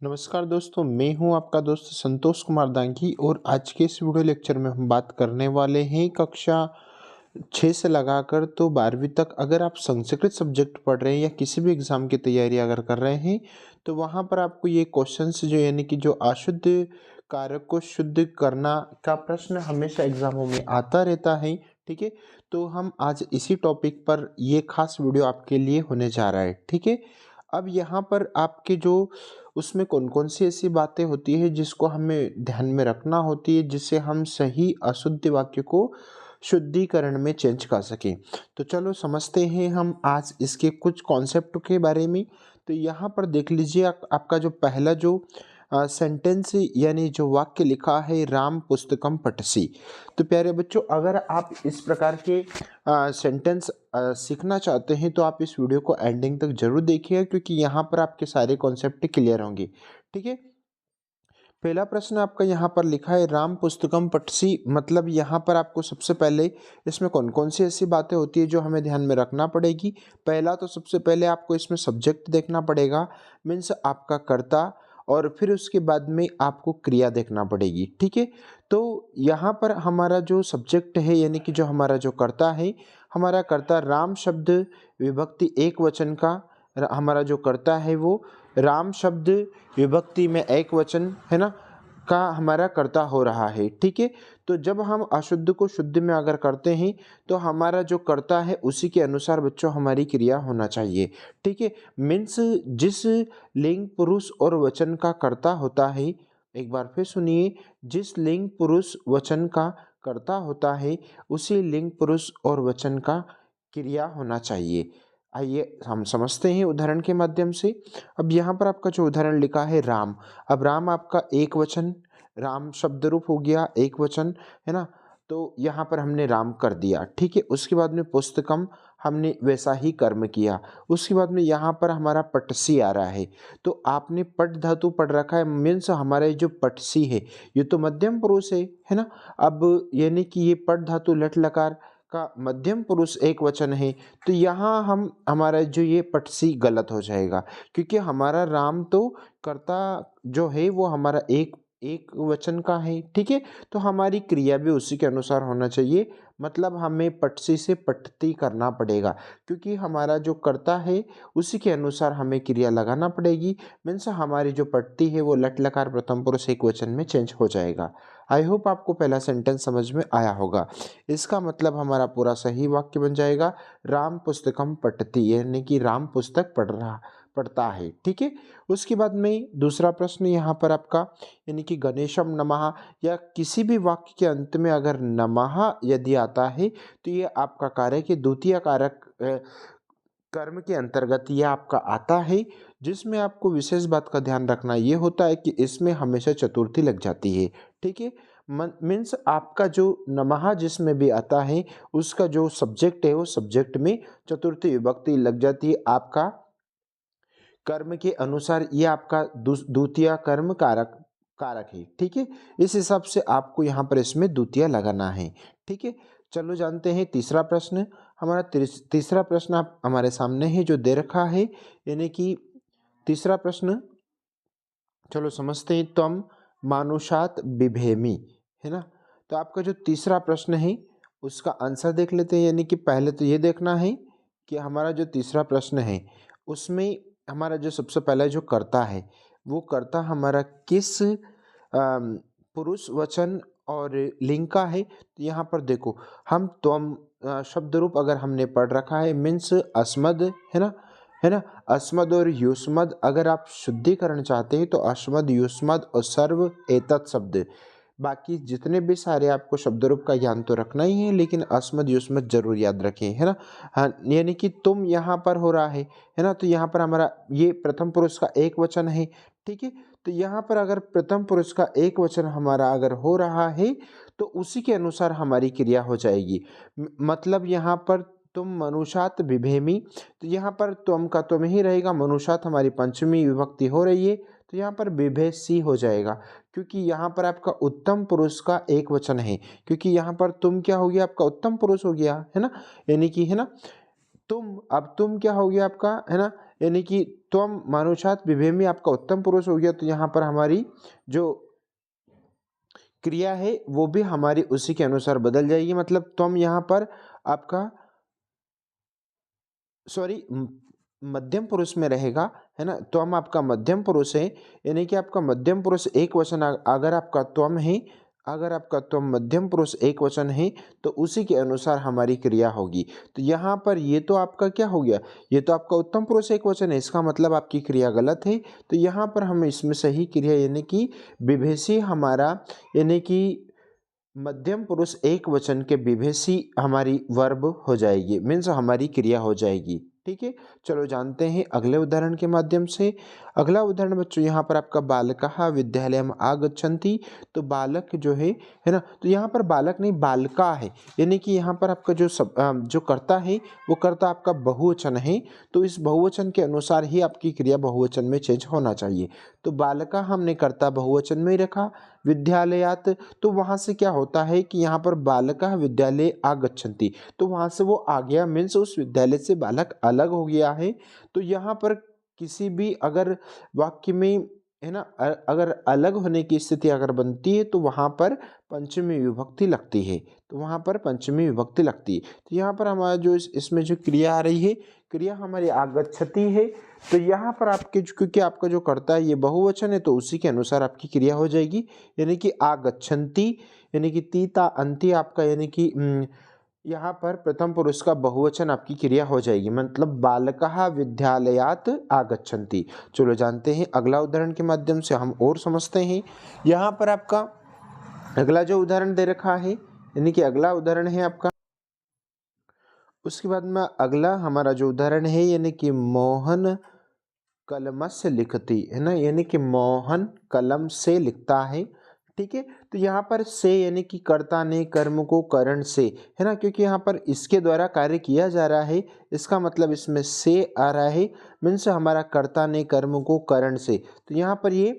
नमस्कार दोस्तों, मैं हूं आपका दोस्त संतोष कुमार दांगी और आज के इस वीडियो लेक्चर में हम बात करने वाले हैं कक्षा 6 से लगाकर तो 12वीं तक अगर आप संस्कृत सब्जेक्ट पढ़ रहे हैं या किसी भी एग्ज़ाम की तैयारी अगर कर रहे हैं तो वहाँ पर आपको ये क्वेश्चंस जो यानी कि जो अशुद्ध कारक को शुद्ध करना का प्रश्न हमेशा एग्ज़ामों में आता रहता है। ठीक है, तो हम आज इसी टॉपिक पर ये खास वीडियो आपके लिए होने जा रहा है। ठीक है, अब यहाँ पर आपके जो उसमें कौन-कौन सी ऐसी बातें होती हैं जिसको हमें ध्यान में रखना होती है जिससे हम सही अशुद्ध वाक्य को शुद्धिकरण में चेंज कर सकें। तो चलो समझते हैं हम आज इसके कुछ कॉन्सेप्ट के बारे में। तो यहाँ पर देख लीजिए आपका जो पहला जो सेंटेंस यानी जो वाक्य लिखा है राम पुस्तकम पठसी। तो प्यारे बच्चों, अगर आप इस प्रकार के सेंटेंस सीखना चाहते हैं तो आप इस वीडियो को एंडिंग तक जरूर देखिए क्योंकि यहाँ पर आपके सारे कॉन्सेप्ट क्लियर होंगे। ठीक है, पहला प्रश्न आपका यहाँ पर लिखा है राम पुस्तकम पठसी, मतलब यहाँ पर आपको सबसे पहले इसमें कौन कौन सी ऐसी बातें होती है जो हमें ध्यान में रखना पड़ेगी। पहला तो सबसे पहले आपको इसमें सब्जेक्ट देखना पड़ेगा, मीन्स आपका कर्ता, और फिर उसके बाद में आपको क्रिया देखना पड़ेगी। ठीक है, तो यहाँ पर हमारा जो सब्जेक्ट है यानी कि जो हमारा जो कर्ता है, हमारा कर्ता राम शब्द विभक्ति एक वचन का, हमारा जो कर्ता है वो राम शब्द विभक्ति में एक वचन है ना का हमारा कर्ता हो रहा है। ठीक है, तो जब हम अशुद्ध को शुद्ध में अगर करते हैं तो हमारा जो कर्ता है उसी के अनुसार बच्चों हमारी क्रिया होना चाहिए। ठीक है, मीन्स जिस लिंग पुरुष और वचन का कर्ता होता है, एक बार फिर सुनिए, जिस लिंग पुरुष वचन का कर्ता होता है उसी लिंग पुरुष और वचन का क्रिया होना चाहिए। आइए हम समझते हैं उदाहरण के माध्यम से। अब यहाँ पर आपका जो उदाहरण लिखा है राम, अब राम आपका एक वचन, राम शब्द रूप हो गया एक वचन, है ना। तो यहाँ पर हमने राम कर दिया। ठीक है, उसके बाद में पुस्तकम हमने वैसा ही कर्म किया। उसके बाद में यहाँ पर हमारा पटसी आ रहा है, तो आपने पट धातु पढ़ रखा है, मीन्स हमारे जो पटसी है ये तो मध्यम पुरुष है ना। अब यानी कि ये पट धातु लट लकार का मध्यम पुरुष एक वचन है, तो यहाँ हम हमारा जो ये पटसी गलत हो जाएगा क्योंकि हमारा राम तो कर्ता जो है वो हमारा एक एक वचन का है। ठीक है, तो हमारी क्रिया भी उसी के अनुसार होना चाहिए, मतलब हमें पटसी से पटती करना पड़ेगा क्योंकि हमारा जो कर्ता है उसी के अनुसार हमें क्रिया लगाना पड़ेगी। मीन्स हमारी जो पटती है वो लट लकार प्रथम पुरुष एक वचन में चेंज हो जाएगा। आई होप आपको पहला सेंटेंस समझ में आया होगा। इसका मतलब हमारा पूरा सही वाक्य बन जाएगा राम पुस्तकम पठती, यानी कि राम पुस्तक पढ़ता है। ठीक है, उसके बाद में दूसरा प्रश्न यहाँ पर आपका यानी कि गणेशम नमः, या किसी भी वाक्य के अंत में अगर नमः यदि आता है तो ये आपका कारक है, द्वितीय कारक कर्म के अंतर्गत यह आपका आता है, जिसमें आपको विशेष बात का ध्यान रखना ये होता है कि इसमें हमेशा चतुर्थी लग जाती है। ठीक है, मीन्स आपका जो नमः जिसमें भी आता है उसका जो सब्जेक्ट है वो सब्जेक्ट में चतुर्थी विभक्ति लग जाती है आपका कर्म के अनुसार, ये आपका द्वितीय कर्म कारक कारक है। ठीक है, इस हिसाब से आपको यहाँ पर इसमें द्वितीय लगाना है। ठीक है, चलो जानते हैं तीसरा प्रश्न। हमारा तीसरा प्रश्न आप हमारे सामने है जो दे रखा है, यानी कि तीसरा प्रश्न चलो समझते हैं। त्वम मानुषात बिभेमि, है ना। तो आपका जो तीसरा प्रश्न है उसका आंसर देख लेते हैं, यानी कि पहले तो ये देखना है कि हमारा जो तीसरा प्रश्न है उसमें हमारा जो सबसे पहला जो कर्ता है वो कर्ता हमारा किस पुरुष वचन और लिंग का है। तो यहाँ पर देखो, हम त्वम शब्द रूप अगर हमने पढ़ रखा है मीन्स अस्मद, है ना। अस्मद और युष्मद अगर आप शुद्धिकरण चाहते हैं तो अस्मद युष्मद और सर्व एतत् शब्द, बाकी जितने भी सारे आपको शब्द रूप का ज्ञान तो रखना ही है लेकिन अस्मद युष्मद जरूर याद रखें, है ना। हाँ, यानी कि तुम यहाँ पर हो रहा है ना, तो यहाँ पर हमारा ये प्रथम पुरुष का एक वचन है। ठीक है, तो यहाँ पर अगर प्रथम पुरुष का एक वचन हमारा अगर हो रहा है तो उसी के अनुसार हमारी क्रिया हो जाएगी। मतलब यहाँ पर तुम मनुष्यात विभेमी, तो यहाँ पर तुम का तुम ही रहेगा, मनुष्यात हमारी पंचमी विभक्ति हो रही है तो यहाँ पर विभेषी हो जाएगा क्योंकि यहाँ पर आपका उत्तम पुरुष का एक वचन है, क्योंकि यहाँ पर तुम क्या हो गया आपका उत्तम पुरुष हो गया, है ना। यानी कि है ना तुम, अब तुम क्या हो गया आपका, है ना, यानी कि त्वम मानुषात बिभेमि आपका उत्तम पुरुष हो गया, तो यहाँ पर हमारी जो क्रिया है वो भी हमारी उसी के अनुसार बदल जाएगी। मतलब त्वम यहाँ पर आपका सॉरी मध्यम पुरुष में रहेगा, है ना। त्वम आपका मध्यम पुरुष है, यानी कि आपका मध्यम पुरुष एक वचन अगर आपका त्वम है, अगर आपका त्वम मध्यम पुरुष एक वचन है तो उसी के अनुसार हमारी क्रिया होगी। तो यहाँ पर ये तो आपका क्या हो गया, ये तो आपका उत्तम पुरुष एक वचन है, इसका मतलब आपकी क्रिया गलत है। तो यहाँ पर हम इसमें सही क्रिया यानी कि विभेषी हमारा, यानी कि मध्यम पुरुष एक वचन के विभेषी हमारी वर्ब हो जाएगी, मीन्स हमारी क्रिया हो जाएगी। ठीक है, चलो जानते हैं अगले उदाहरण के माध्यम से। अगला उदाहरण बच्चों यहाँ पर आपका बालकः विद्यालयम आगच्छन्ति। तो बालक जो है ना, तो यहाँ पर बालक नहीं बालका है, यानी कि यहाँ पर आपका जो कर्ता है वो कर्ता आपका बहुवचन है। तो इस बहुवचन के अनुसार ही आपकी क्रिया बहुवचन में चेंज होना चाहिए। तो बालका हमने कर्ता बहुवचन में ही रखा, विद्यालयात तो वहाँ से क्या होता है कि यहाँ पर बालकः विद्यालय आगच्छन्ति, तो वहाँ से वो आ गया, मीन्स उस विद्यालय से बालक अलग हो गया है। तो यहाँ पर किसी भी अगर वाक्य में, है ना, अगर अलग होने की स्थिति अगर बनती है तो वहाँ पर पंचमी विभक्ति लगती है, तो वहाँ पर पंचमी विभक्ति लगती है। तो यहाँ पर हमारा जो इसमें जो क्रिया आ रही है, क्रिया हमारी आगच्छति है। तो यहाँ पर आपके क्योंकि आपका जो कर्ता है ये बहुवचन है तो उसी के अनुसार आपकी क्रिया हो जाएगी, यानी कि आगच्छन्ति, यानी कि तीता अंति आपका, यानी कि यहाँ पर प्रथम पुरुष का बहुवचन आपकी क्रिया हो जाएगी, मतलब बालकः विद्यालयात आगच्छन्ति। चलो जानते हैं अगला उदाहरण के माध्यम से हम और समझते हैं। यहाँ पर आपका अगला जो उदाहरण दे रखा है, यानी कि अगला उदाहरण है आपका, उसके बाद में अगला हमारा जो उदाहरण है, यानी कि मोहन कलम से लिखती, है ना, यानी कि मोहन कलम से लिखता है। ठीक है, तो यहाँ पर से यानी कि कर्ता ने कर्म को करण से, है ना, क्योंकि यहाँ पर इसके द्वारा कार्य किया जा रहा है, इसका मतलब इसमें से आ रहा है, मीन्स हमारा कर्ता ने कर्म को करण से। तो यहाँ पर ये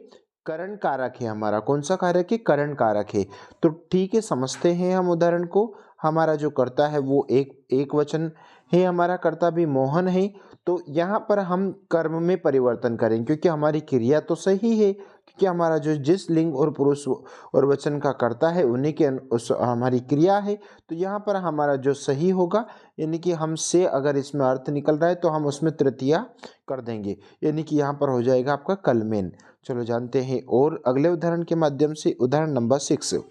करण कारक है, हमारा कौन सा कारक है, करण कारक है। तो ठीक है, समझते हैं हम उदाहरण को। हमारा जो कर्ता है वो एक वचन है, हमारा कर्ता भी मोहन है। तो यहाँ पर हम कर्म में परिवर्तन करें, क्योंकि हमारी क्रिया तो सही है, क्योंकि हमारा जो जिस लिंग और पुरुष और वचन का कर्ता है उन्हीं के हमारी क्रिया है। तो यहाँ पर हमारा जो सही होगा, यानी कि हम से अगर इसमें अर्थ निकल रहा है तो हम उसमें तृतीया कर देंगे, यानी कि यहाँ पर हो जाएगा आपका कलमेन। चलो जानते हैं और अगले उदाहरण के माध्यम से। उदाहरण नंबर 6,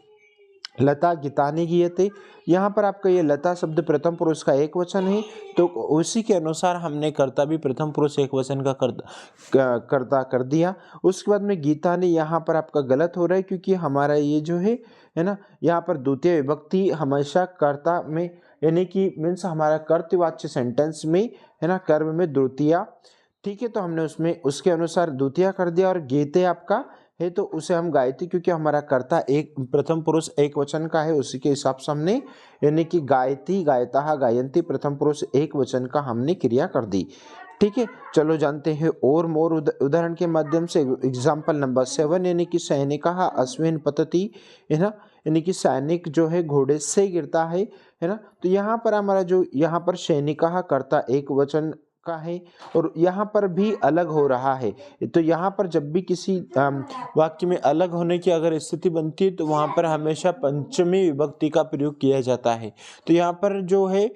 लता गीतानि गीयते। यहाँ पर आपका ये लता शब्द प्रथम पुरुष का एक वचन है, तो उसी के अनुसार हमने कर्ता भी प्रथम पुरुष एक वचन का कर्ता कर दिया। उसके बाद में गीतानि यहाँ पर आपका गलत हो रहा है, क्योंकि हमारा ये जो है ना, यहाँ पर द्वितीय विभक्ति हमेशा कर्ता में, यानी कि मीन्स हमारा कर्तवाच्य सेंटेंस में, है ना, कर्म में द्वितीया। ठीक है, तो हमने उसमें उसके अनुसार द्वितीया कर दिया। और गीते आपका है तो उसे हम गायती, क्योंकि हमारा कर्ता एक प्रथम पुरुष एक वचन का है, उसी के हिसाब से हमने, यानी कि गायती गायता गायंती प्रथम पुरुष एक वचन का हमने क्रिया कर दी। ठीक है, चलो जानते हैं और मोर उदाहरण के माध्यम से। एग्जाम्पल नंबर 7, यानी कि सैनिकः अश्विन पतति, है ना, यानी कि सैनिक जो है घोड़े से गिरता है ना। तो यहाँ पर हमारा जो यहाँ पर सैनिकः कर्ता एक वचन का है और यहाँ पर भी अलग हो रहा है। तो यहाँ पर जब भी किसी वाक्य में अलग होने की अगर स्थिति बनती है तो वहाँ पर हमेशा पंचमी विभक्ति का प्रयोग किया जाता है। तो यहाँ पर जो है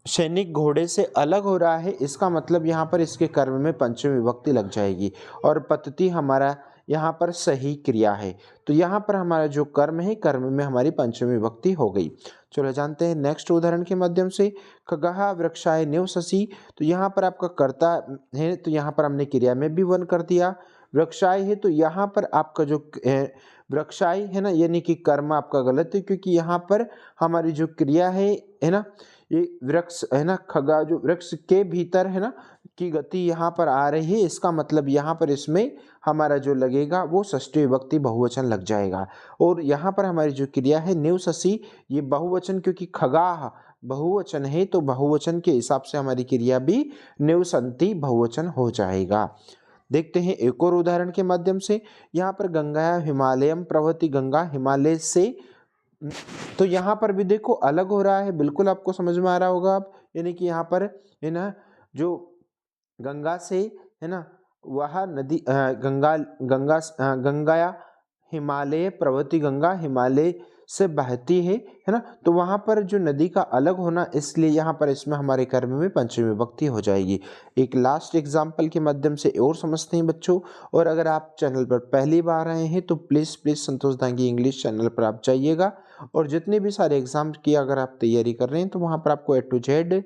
सैनिक घोड़े से अलग हो रहा है, इसका मतलब यहाँ पर इसके कर्म में पंचमी विभक्ति लग जाएगी। और पतति हमारा यहाँ पर सही क्रिया है, तो यहाँ पर हमारा जो कर्म है कर्म में हमारी पंचमी विभक्ति हो गई। चलो जानते हैं नेक्स्ट उदाहरण के माध्यम से। खगः वृक्षाय निवससि। तो यहाँ पर आपका कर्ता है, तो यहाँ पर हमने क्रिया में भी वन कर दिया। वृक्षाय है तो यहाँ पर आपका जो वृक्षाय है ना, यानी कि कर्म आपका गलत है, क्योंकि यहाँ पर हमारी जो क्रिया है ना, ये वृक्ष है ना, खगा जो वृक्ष के भीतर है ना की गति यहाँ पर आ रही है, इसका मतलब यहाँ पर इसमें हमारा जो लगेगा वो षष्ठी विभक्ति बहुवचन लग जाएगा। और यहाँ पर हमारी जो क्रिया है निवससि, ये बहुवचन, क्योंकि खगाह बहुवचन है तो बहुवचन के हिसाब से हमारी क्रिया भी निवसन्ति बहुवचन हो जाएगा। देखते हैं एक और उदाहरण के माध्यम से। यहाँ पर गंगा हिमालयम प्रवहति, गंगा हिमालय से, तो यहाँ पर भी देखो अलग हो रहा है, बिल्कुल आपको समझ में आ रहा होगा आप, यानी कि यहाँ पर है ना जो गंगा से, है ना, वह नदी गंगा हिमालय पर्वती गंगा हिमालय से बहती है ना। तो वहाँ पर जो नदी का अलग होना, इसलिए यहाँ पर इसमें हमारे कर्म में पंचमी विभक्ति हो जाएगी। एक लास्ट एग्जाम्पल के माध्यम से और समझते हैं बच्चों। और अगर आप चैनल पर पहली बार आए हैं तो please Santosh Dangi English channel पर आप जाइएगा, और जितने भी सारे एग्जाम की अगर आप तैयारी कर रहे हैं तो वहाँ पर आपको A to Z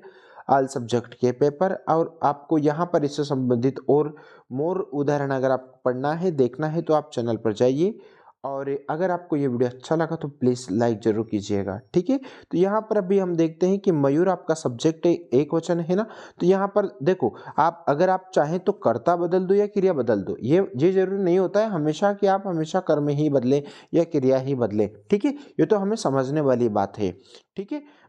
all subject के पेपर, और आपको यहाँ पर इससे संबंधित और मोर उदाहरण अगर आपको पढ़ना है, देखना है, तो आप चैनल पर जाइए। और अगर आपको ये वीडियो अच्छा लगा तो प्लीज़ लाइक ज़रूर कीजिएगा, ठीक है। तो यहाँ पर अभी हम देखते हैं कि मयूर आपका सब्जेक्ट है, एक वचन है ना। तो यहाँ पर देखो, आप अगर आप चाहें तो कर्ता बदल दो या क्रिया बदल दो, ये जरूरी नहीं होता है हमेशा कि आप हमेशा कर्म ही बदलें या क्रिया ही बदलें, ठीक है। ये तो हमें समझने वाली बात है, ठीक है।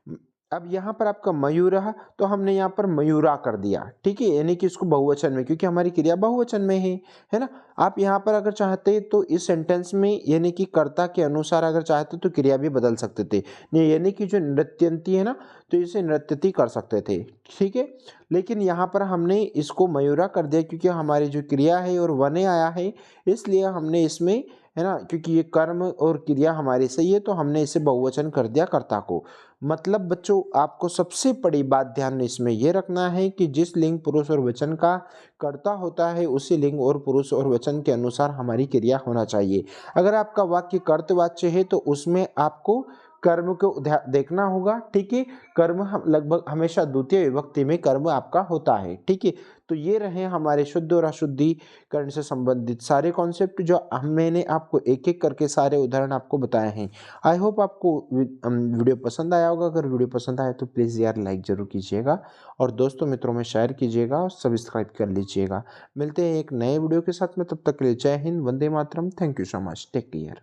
अब यहाँ पर आपका मयूर रहा तो हमने यहाँ पर मयूरा कर दिया, ठीक है, यानी कि इसको बहुवचन में, क्योंकि हमारी क्रिया बहुवचन में है ना। आप यहाँ पर अगर चाहते तो इस सेंटेंस में यानी कि कर्ता के अनुसार अगर चाहते तो क्रिया भी बदल सकते थे, नहीं यानी कि जो नृत्यंती है ना, तो इसे नृत्यति कर सकते थे, ठीक है। लेकिन यहाँ पर हमने इसको मयूरा कर दिया क्योंकि हमारी जो क्रिया है और वने आया है, इसलिए हमने इसमें, है ना, क्योंकि ये कर्म और क्रिया हमारी सही है तो हमने इसे बहुवचन कर दिया कर्ता को। मतलब बच्चों, आपको सबसे बड़ी बात ध्यान इसमें यह रखना है कि जिस लिंग पुरुष और वचन का कर्ता होता है उसी लिंग और पुरुष और वचन के अनुसार हमारी क्रिया होना चाहिए। अगर आपका वाक्य कर्तवाच्य है तो उसमें आपको कर्म को देखना होगा, ठीक है। कर्म लगभग हमेशा द्वितीय विभक्ति में कर्म आपका होता है, ठीक है। तो ये रहे हमारे शुद्ध और अशुद्धिकरण से संबंधित सारे कॉन्सेप्ट जो मैंने आपको एक एक करके सारे उदाहरण आपको बताए हैं। आई होप आपको वीडियो पसंद आया होगा। अगर वीडियो पसंद आया तो प्लीज़ यार लाइक ज़रूर कीजिएगा, और दोस्तों मित्रों में शेयर कीजिएगा और सब्सक्राइब कर लीजिएगा। मिलते हैं एक नए वीडियो के साथ में, तब तक के लिए जय हिंद, वंदे मातरम, thank you so much, take care.